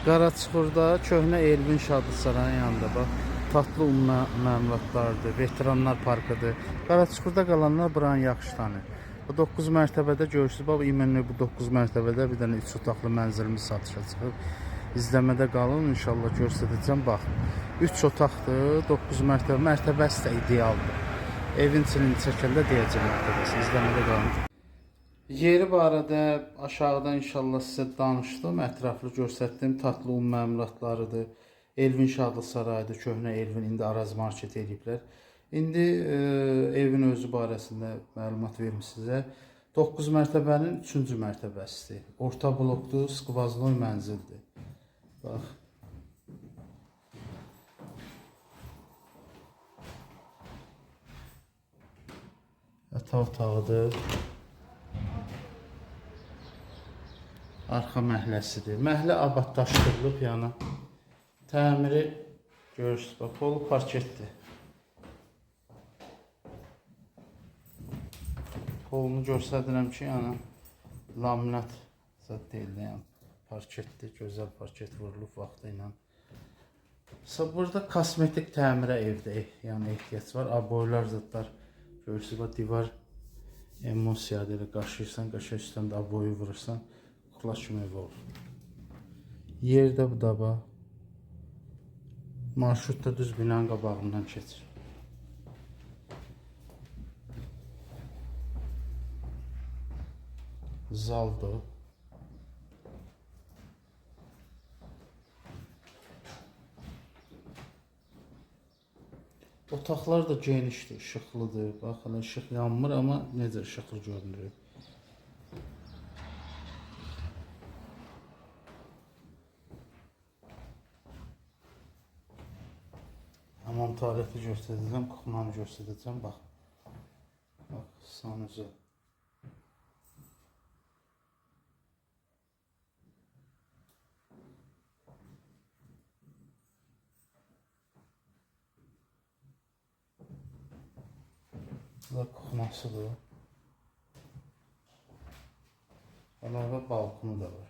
Qaraçuxurda köhnə Elvin Şadlısaranın yanında bax. Tatlı məmulatlardır, veteranlar parkıdır. Qaraçuxurda qalanlar buranı yaxşı tanır. Bu 9 mərtəbədə görürsünüz. Bax, ümumi bu 9 mərtəbədə bir dənə 3 otaqlı mənzilimiz satışa çıxıb. İzləmədə qalın, inşallah göstərəcəm. Bax, 3 otaqdır, 9 mərtəbə. Mərtəbəsi də idealdır. Evin içini çəkəndə deyəcəm mərtəbəsi. İzləmədə qalın. Yeri barədə aşağıda inşallah sizə danışdım, ətraflı göstərdim. Tatlı un məmulatlarıdır. Elvin Şadlı sarayıdır, köhnə Elvin, indi Araz market ediblər. İndi evin özü barəsində məlumat verim sizə. 9 mərtəbənin 3-cü mərtəbəsidir. Orta blokdur, skvaznoy mənzildir. Bax. Yataq otağıdır. Arxa məhləsidir. Məhlə abadlaşdırılıb, yəni təmiri görürsünüz, bax, polu parketdir. Polunu göstərirəm ki, yəni laminat zət deyil, yəni parketdir, gözəl parket vurulub vaxtı ilə. Burada kosmetik təmirə evdə yəni ehtiyac var. Aboylar zətlər görürsünüz, bax, divar emosiyadır, elə qaşıyırsan, qaşa üstündə aboyu vurursan, kukla kimi ev olur. Yerdə bu da bax. Marşrut da düz binanın qabağından keçir. Zaldır. Otaqlar da genişdir, işıqlıdır. Bax, hələ işıq yanmır, amma necə işıqlı görünür. Hamam tualeti göstərəcəm, kuxmanı göstərəcəm, bax. Bax, sanuzu. Bu da kuxmasıdır. Əlavə balkonu da var.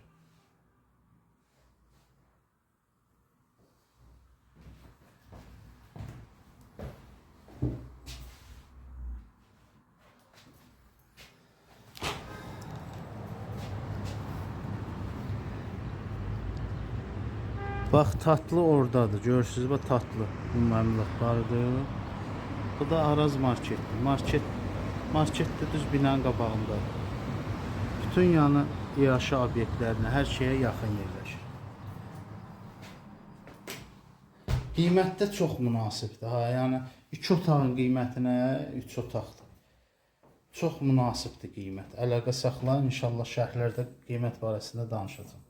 Bax, tatlı oradadır. Görürsünüz, bax, tatlı. Bu məmulatlarıdır. Bu da Araz marketdir. Market də düz binanın qabağında. Bütün yanı yaşa obyektlərinə, hər şeyə yaxın yerləşir. Qiymətdə çox münasibdir. Yəni 2 otağın qiymətinə 3 otaqdır. Çox münasibdir qiymət. Əlaqə saxlayın, inşallah şərhlərdə qiymət barəsində danışacağım.